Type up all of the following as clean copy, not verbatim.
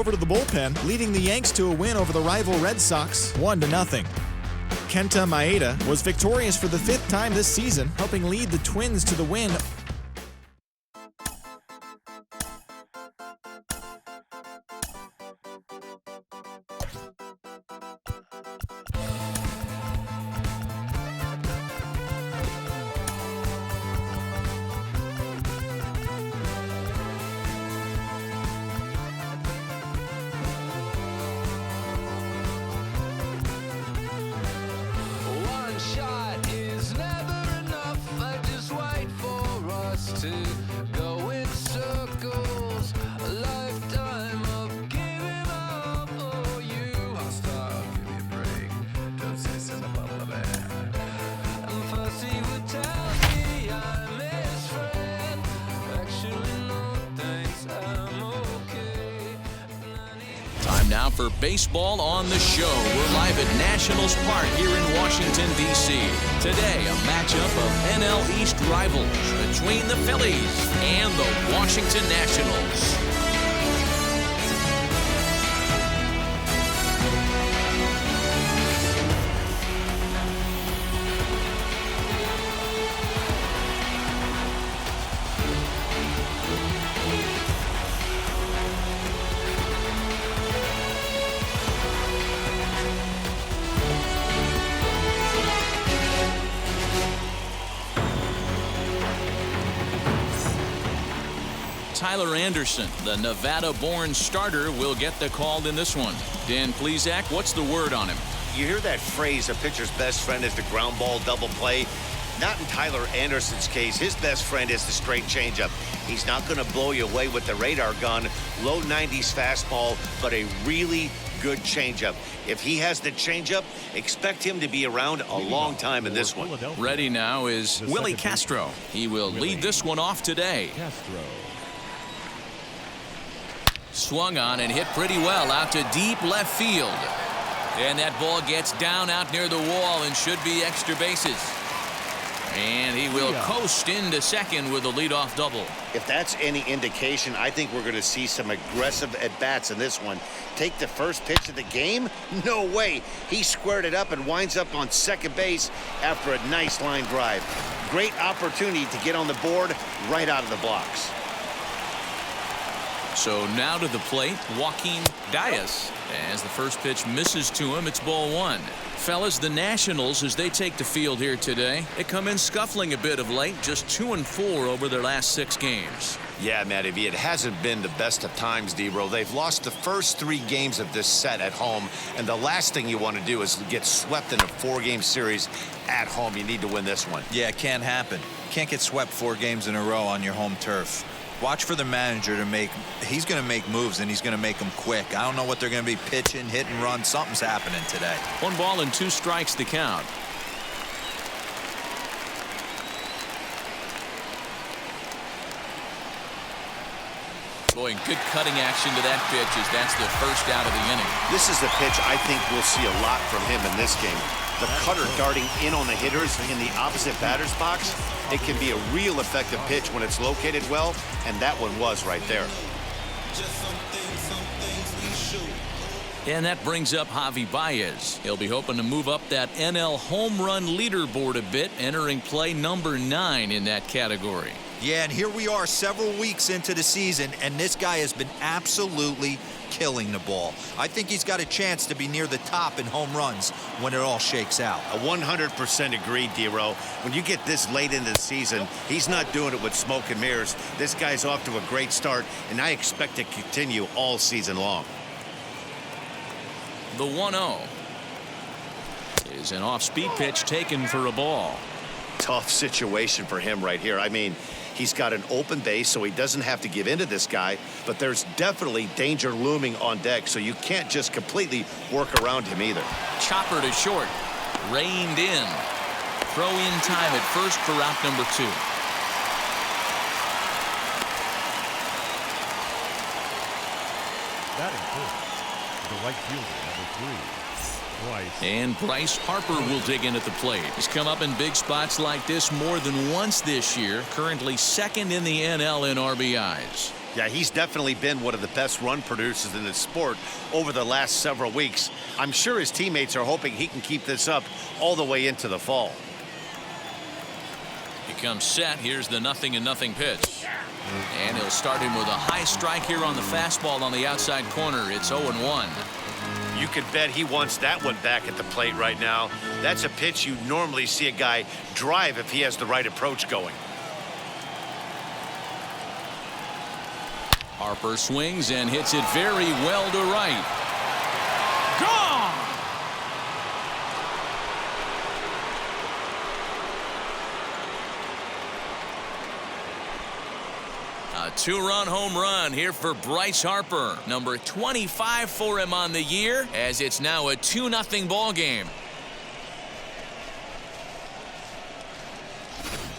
over to the bullpen, leading the Yanks to a win over the rival Red Sox 1-0. Kenta Maeda was victorious for the 5th time this season, helping lead the Twins to the win. Now for baseball on the show. We're live at Nationals Park here in Washington, D.C. Today, a matchup of NL East rivals between the Phillies and the Washington Nationals. Tyler Anderson, the Nevada-born starter, will get the call in this one. Dan Plesac, what's the word on him? You hear that phrase, a pitcher's best friend is the ground ball double play. Not in Tyler Anderson's case. His best friend is the straight changeup. He's not going to blow you away with the radar gun. Low 90s fastball, but a really good changeup. If he has the changeup, expect him to be around a long time in this one. Ready now is Willie Castro. He will lead this one off today. Swung on and hit pretty well out to deep left field. And that ball gets down out near the wall and should be extra bases. And he will coast into second with a leadoff double. If that's any indication, I think we're going to see some aggressive at-bats in this one. Take the first pitch of the game? No way. He squared it up and winds up on second base after a nice line drive. Great opportunity to get on the board right out of the blocks. So now to the plate, Joaquin Diaz. As the first pitch misses to him, it's ball one. Fellas, the Nationals, as they take the field here today, they come in scuffling a bit of late, just 2-4 over their last 6 games. Yeah, Matty V, it hasn't been the best of times, D-Bro. They've lost the first 3 games of this set at home, and the last thing you want to do is get swept in a 4-game series at home. You need to win this one. Yeah, it can't happen. Can't get swept 4 games in a row on your home turf. Watch for the manager to make. He's going to make moves, and he's going to make them quick. I don't know what they're going to be pitching, hit and run. Something's happening today. 1 ball and 2 strikes the count. Boy, good cutting action to that pitch as that's the first out of the inning. This is the pitch I think we'll see a lot from him in this game. The cutter darting in on the hitters in the opposite batter's box. It can be a real effective pitch when it's located well, and that one was right there. And that brings up Javi Baez. He'll be hoping to move up that NL home run leaderboard a bit, entering play number 9 in that category. Yeah, and here we are several weeks into the season, and this guy has been absolutely killing the ball. I think he's got a chance to be near the top in home runs when it all shakes out. A 100% agreed, D-Row. When you get this late into the season, he's not doing it with smoke and mirrors. This guy's off to a great start, and I expect to continue all season long. The 1-0 is an off-speed pitch taken for a ball. Tough situation for him right here. I mean, he's got an open base, so he doesn't have to give in to this guy, but there's definitely danger looming on deck, so you can't just completely work around him either. Chopper to short, reined in. Throw in time at first for out number 2. That includes the right fielder, number 3. And Bryce Harper will dig in at the plate. He's come up in big spots like this more than once this year. Currently 2nd in the NL in RBIs. Yeah, he's definitely been one of the best run producers in the sport over the last several weeks. I'm sure his teammates are hoping he can keep this up all the way into the fall. He comes set. Here's the 0-0 pitch. And he'll start him with a high strike here on the fastball on the outside corner. It's 0-1. You could bet he wants that one back at the plate right now. That's a pitch you normally see a guy drive if he has the right approach going. Harper swings and hits it very well to right. Gone! A 2-run home run here for Bryce Harper. Number 25 for him on the year, as it's now a 2-0 ball game.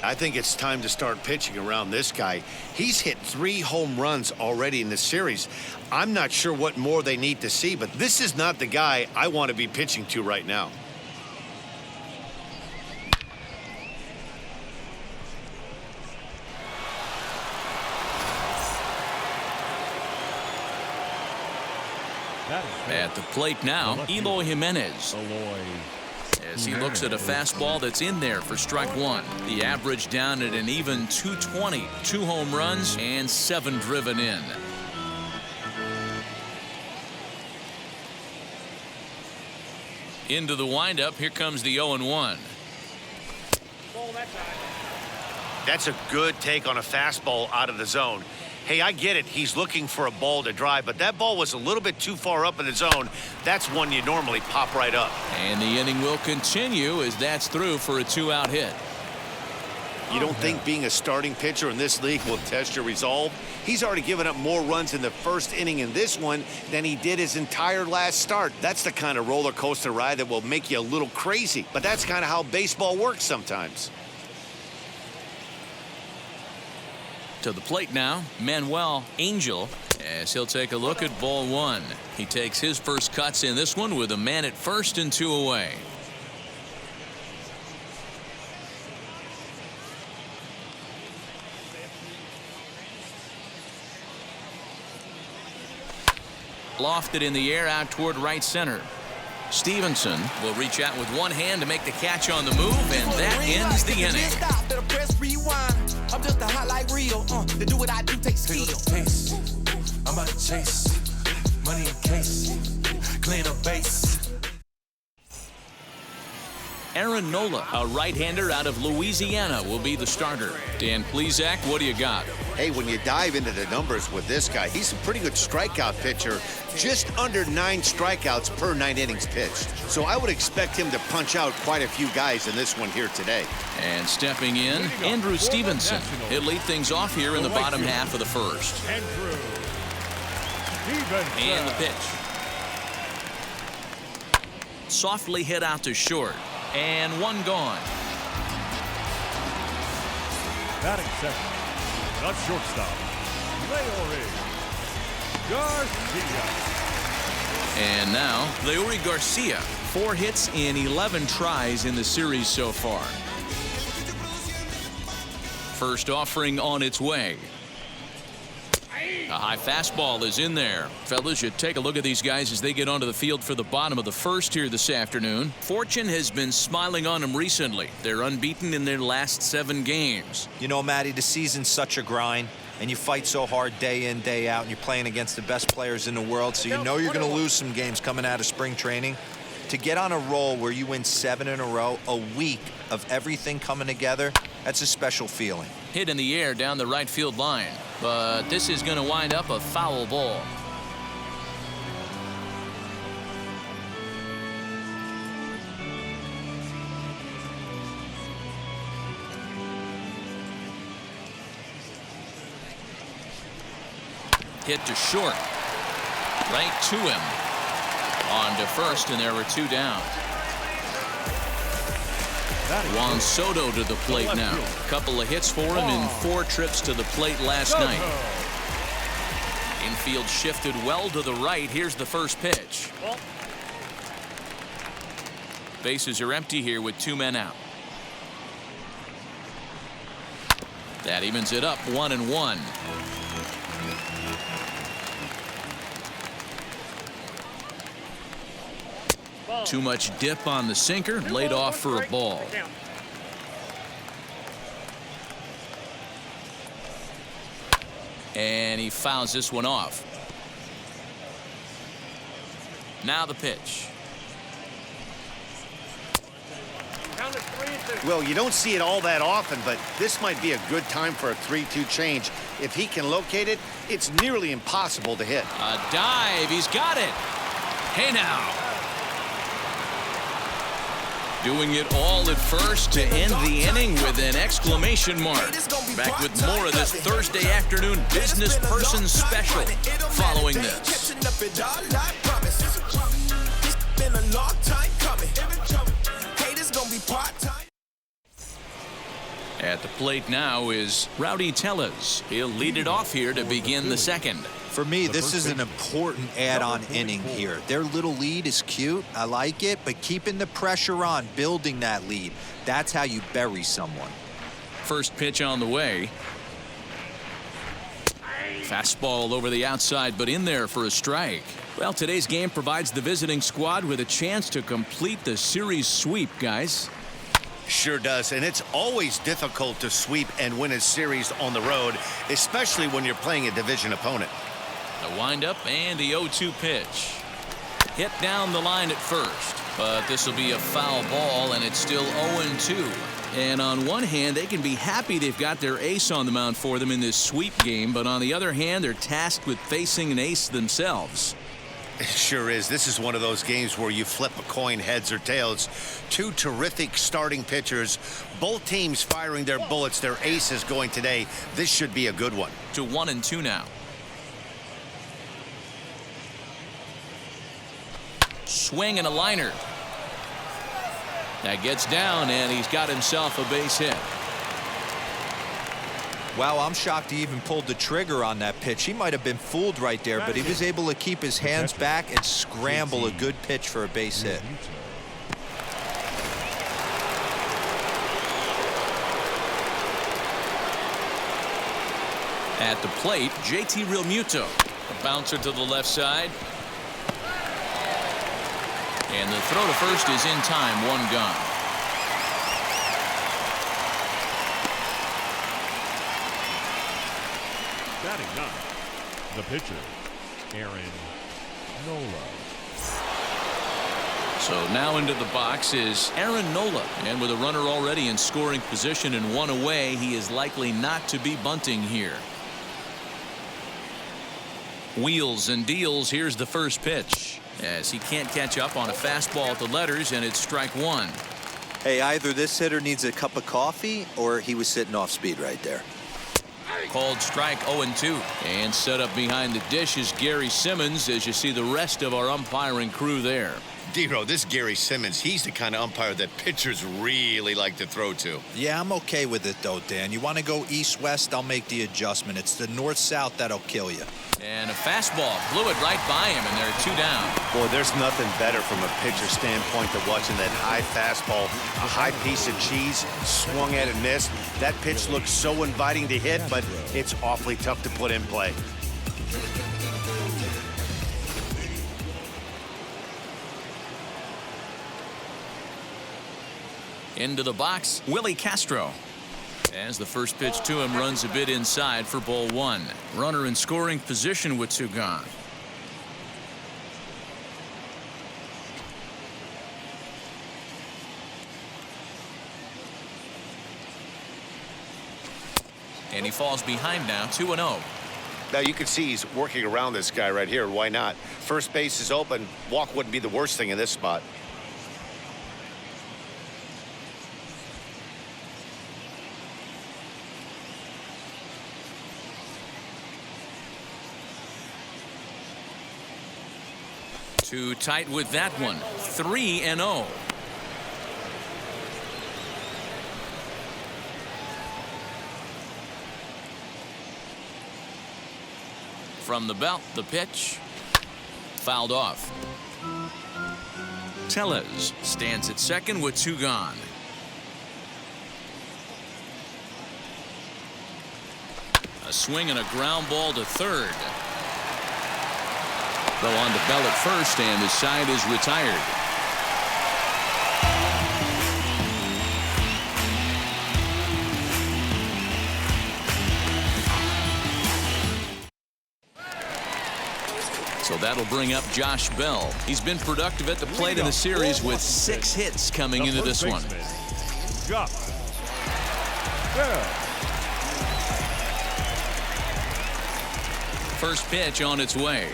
I think it's time to start pitching around this guy. He's hit 3 home runs already in this series. I'm not sure what more they need to see, but this is not the guy I want to be pitching to right now. At the plate now, Eloy Jimenez. As he looks at a fastball that's in there for strike one. The average down at an even 220. 2 home runs and 7 driven in. Into the windup. Here comes the 0-1. That's a good take on a fastball out of the zone. Hey, I get it. He's looking for a ball to drive, but that ball was a little bit too far up in the zone. That's one you normally pop right up. And the inning will continue as that's through for a 2-out hit. You don't think being a starting pitcher in this league will test your resolve? He's already given up more runs in the first inning in this one than he did his entire last start. That's the kind of roller coaster ride that will make you a little crazy, but that's kind of how baseball works sometimes. To the plate now, Manuel Angel, as he'll take a look at ball 1. He takes his first cuts in this one with a man at first and 2 away. Lofted in the air out toward right center. Stevenson will reach out with one hand to make the catch on the move, and that ends the inning. I'm just a hot like real. To do what I do takes skill. I'm about to chase money in case. Clean up base. Aaron Nola, a right-hander out of Louisiana, will be the starter. Dan Plesac, what do you got? Hey, when you dive into the numbers with this guy, he's a pretty good strikeout pitcher. Just under 9 strikeouts per 9 innings pitched. So I would expect him to punch out quite a few guys in this one here today. And stepping in, Andrew Stevenson. He'll lead things off here in the bottom half of the first. And the pitch. Softly hit out to short. And one gone. Batting second, not shortstop, Leori Garcia. And now, Leori Garcia. 4 hits in 11 tries in the series so far. First offering on its way. A high fastball is in there. Fellas, you take a look at these guys as they get onto the field for the bottom of the first here this afternoon. Fortune has been smiling on them recently. They're unbeaten in their last 7 games. You know, Matty, the season's such a grind, and you fight so hard day in, day out, and you're playing against the best players in the world, so you know you're going to lose some games coming out of spring training. To get on a roll where you win 7 in a row, a week of everything coming together, that's a special feeling. Hit in the air down the right field line, but this is going to wind up a foul ball. Hit to short. Right to him. On to first, and there were 2 down. Juan Soto to the plate now. Couple of hits for him in 4 trips to the plate last night. Infield shifted well to the right. Here's the first pitch. Bases are empty here with 2 men out. That evens it up 1-1. Too much dip on the sinker, laid off for a ball. And he fouls this one off. Now the pitch. Well, you don't see it all that often, but this might be a good time for a 3-2 change. If he can locate it, it's nearly impossible to hit. A dive. He's got it. Hey now. Doing it all at first to end the inning with an exclamation mark. Back with more of this Thursday afternoon business person special following this. At the plate now is Rowdy Tellez. He'll lead it off here to begin the second. For me, this is an important add-on inning here. Their little lead is cute. I like it, but keeping the pressure on, building that lead, that's how you bury someone. First pitch on the way. Fastball over the outside, but in there for a strike. Well, today's game provides the visiting squad with a chance to complete the series sweep, guys. Sure does, and it's always difficult to sweep and win a series on the road, especially when you're playing a division opponent. The windup and the 0-2 pitch. Hit down the line at first, but this will be a foul ball, and it's still 0-2. And on one hand, they can be happy they've got their ace on the mound for them in this sweep game, but on the other hand, they're tasked with facing an ace themselves. It sure is. This is one of those games where you flip a coin heads or tails. Two terrific starting pitchers, both teams firing their bullets. Their ace is going today. This should be a good one. To 1-2 now. Swing and a liner. That gets down, and he's got himself a base hit. Wow, I'm shocked he even pulled the trigger on that pitch. He might have been fooled right there, but he was able to keep his hands back and scramble a good pitch for a base hit. At the plate, JT Realmuto. A bouncer to the left side. And the throw to first is in time, one gone. Batting ninth, the pitcher, Aaron Nola. So now into the box is Aaron Nola. And with a runner already in scoring position and one away, he is likely not to be bunting here. Wheels and deals. Here's the first pitch, as he can't catch up on a fastball at the letters, and it's strike one. Hey, either this hitter needs a cup of coffee or he was sitting off speed right there. Called strike 0-2. And set up behind the dish is Gary Simmons, as you see the rest of our umpiring crew there. D-Row, this Gary Simmons, he's the kind of umpire that pitchers really like to throw to. Yeah, I'm okay with it, though, Dan. You want to go east-west, I'll make the adjustment. It's the north-south that'll kill you. And a fastball blew it right by him, and there are two down. Boy, there's nothing better from a pitcher standpoint than watching that high fastball, a high piece of cheese, swung at and missed. That pitch looks so inviting to hit, but it's awfully tough to put in play. Into the box, Willie Castro. As the first pitch to him runs a bit inside for ball one. Runner in scoring position with two gone. And he falls behind now, 2-0. Now you can see he's working around this guy right here. Why not? First base is open. Walk wouldn't be the worst thing in this spot. Too tight with that one. 3-0. From the belt, the pitch. Fouled off. Tellez stands at second with two gone. A swing and a ground ball to third. Throw on to Bell at first, and his side is retired. So that'll bring up Josh Bell. He's been productive at the plate in the series with 6 hits coming into this one. Josh Bell. First pitch on its way.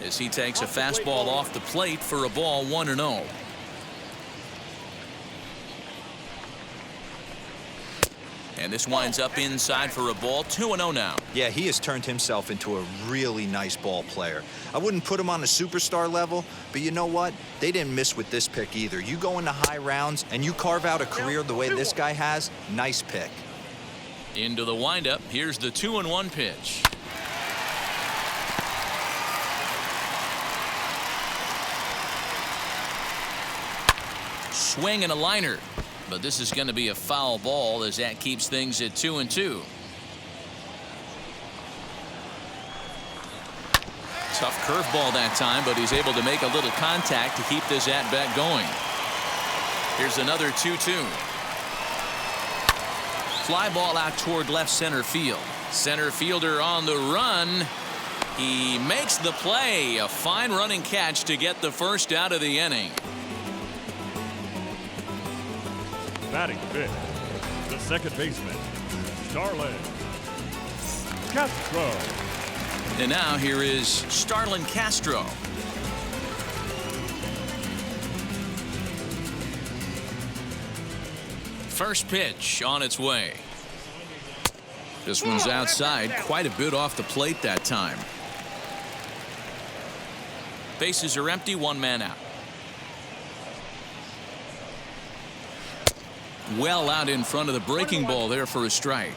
As he takes a fastball off the plate for a ball 1-0. And this winds up inside for a ball 2-0 now. Yeah, he has turned himself into a really nice ball player. I wouldn't put him on a superstar level, but you know what? They didn't miss with this pick either. You go into high rounds and you carve out a career the way this guy has, nice pick. Into the windup. Here's the 2-1 pitch. Swing and a liner. But this is going to be a foul ball as that keeps things at 2-2. Tough curveball that time, but he's able to make a little contact to keep this at-bat going. Here's another 2-2. Fly ball out toward left center field. Center fielder on the run. He makes the play. A fine running catch to get the first out of the inning. Batting fifth, the second baseman, Starlin Castro. And now here is Starlin Castro. First pitch on its way. This one's outside, quite a bit off the plate that time. Bases are empty, 1 man out. Well out in front of the breaking ball there for a strike.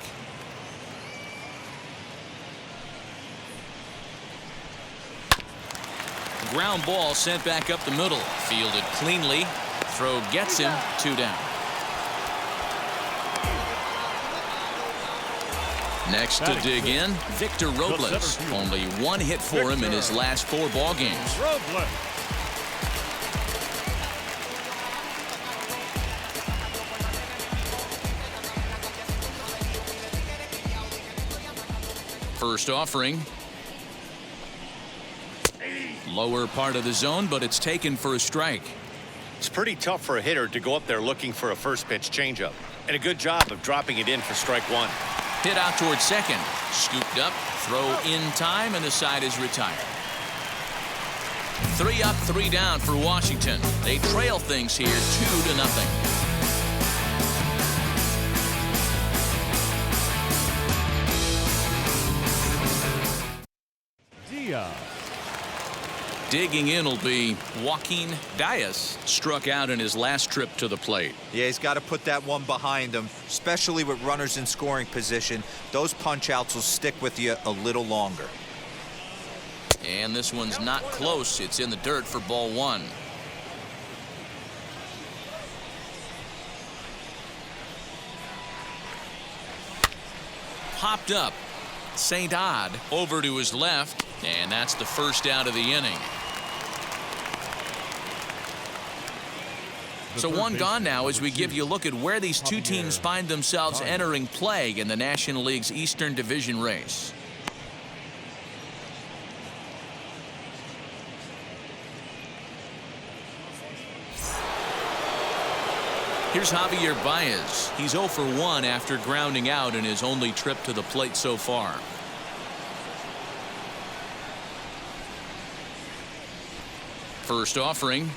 Ground ball sent back up the middle. Fielded cleanly. Throw gets him. 2 down. Next to dig in, Victor Robles. Only 1 hit for him in his last 4 ball games. First offering. Lower part of the zone, but it's taken for a strike. It's pretty tough for a hitter to go up there looking for a first pitch changeup. And a good job of dropping it in for strike 1. Hit out towards second. Scooped up. Throw in time, and the side is retired. 3 up, 3 down for Washington. They trail things here 2-0. Digging in will be Joaquin Diaz. Struck out in his last trip to the plate. Yeah, he's got to put that one behind him, especially with runners in scoring position. Those punch outs will stick with you a little longer. And this one's not close. It's in the dirt for ball 1. Popped up. St. Odd over to his left, and that's the first out of the inning. So 1 gone now as we give you a look at where these 2 teams find themselves entering play in the National League's Eastern Division race. Here's Javier Baez. He's 0 for 1 after grounding out in his only trip to the plate so far. First offering.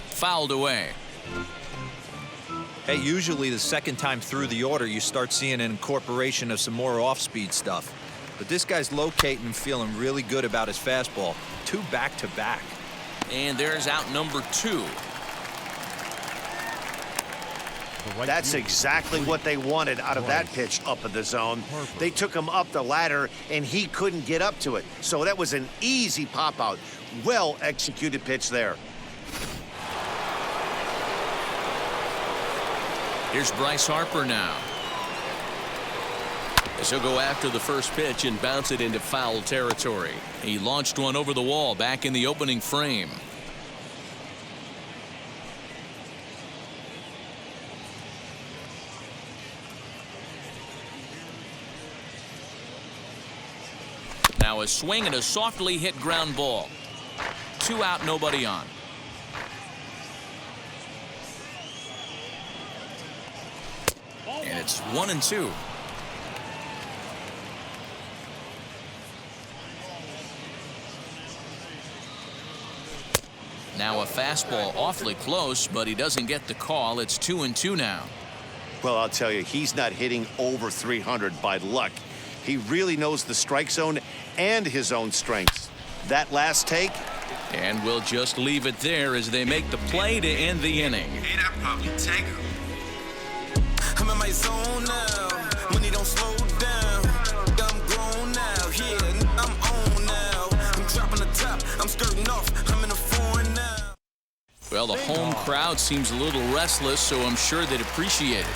Fouled away. Hey, usually the second time through the order you start seeing an incorporation of some more off-speed stuff. But this guy's locating and feeling really good about his fastball. 2 back-to-back. And there's out number 2. That's exactly what they wanted out of that pitch up in the zone. They took him up the ladder, and he couldn't get up to it. So that was an easy pop-out. Well-executed pitch there. Here's Bryce Harper now. As he'll go after the first pitch and bounce it into foul territory. He launched one over the wall back in the opening frame. Now a swing and a softly hit ground ball. 2 out, nobody on. And it's 1-2. Now a fastball awfully close, but he doesn't get the call. It's 2-2 now. Well, I'll tell you, he's not hitting over 300 by luck. He really knows the strike zone and his own strengths. That last take. And we'll just leave it there as they make the play to end the inning. Hey, that probably take him. I'm in my zone now. Money don't slow down. I'm grown now. Yeah, I'm on now. I'm dropping the top. I'm skirting off. I'm in the foreign now. Well, the home crowd seems a little restless, so I'm sure they'd appreciate it.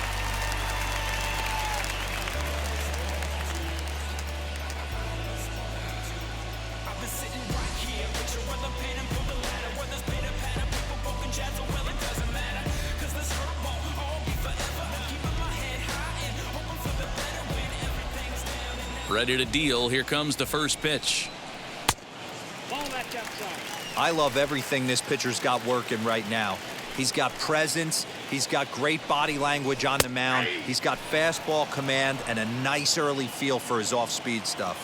Ready to deal. Here comes the first pitch. I love everything this pitcher's got working right now. He's got presence. He's got great body language on the mound. He's got fastball command and a nice early feel for his off-speed stuff.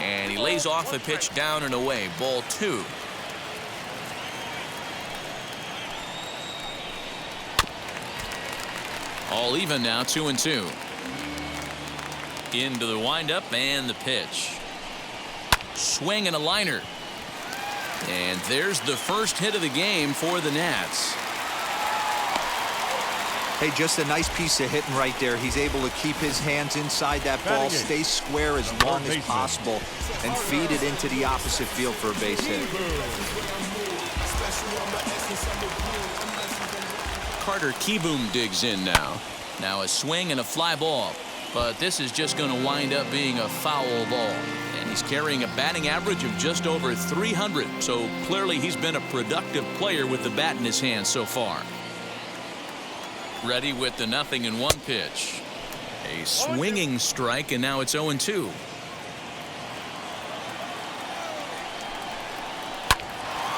And he lays off a pitch down and away. Ball 2. All even now, 2-2. Into the windup and the pitch. Swing and a liner. And there's the first hit of the game for the Nats. Hey, just a nice piece of hitting right there. He's able to keep his hands inside that ball, stay square as long as possible, and feed it into the opposite field for a base hit. Carter Kieboom digs in now. Now a swing and a fly ball. But this is just going to wind up being a foul ball. And he's carrying a batting average of just over 300. So clearly he's been a productive player with the bat in his hand so far. Ready with the 0-1 pitch. A swinging strike, and now it's 0-2.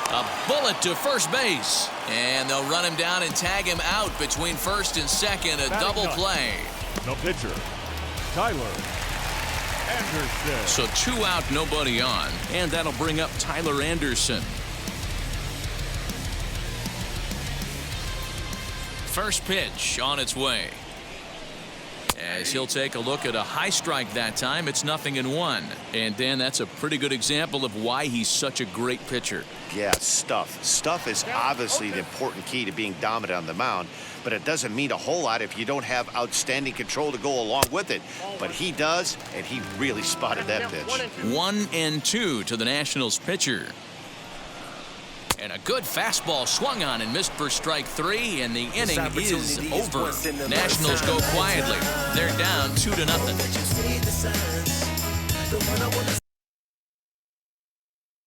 A bullet to first base. And they'll run him down and tag him out between first and second. A double play. The pitcher, Tyler Anderson. So 2 out, nobody on. And that'll bring up Tyler Anderson. First pitch on its way. As he'll take a look at a high strike that time, it's 0-1. And Dan, that's a pretty good example of why he's such a great pitcher. Yeah, stuff. Stuff is obviously the important key to being dominant on the mound, but it doesn't mean a whole lot if you don't have outstanding control to go along with it. But he does, and he really spotted that pitch. 1-2 to the Nationals pitcher. And a good fastball swung on and missed for strike 3, and the inning is over. Nationals go quietly. They're down 2-0.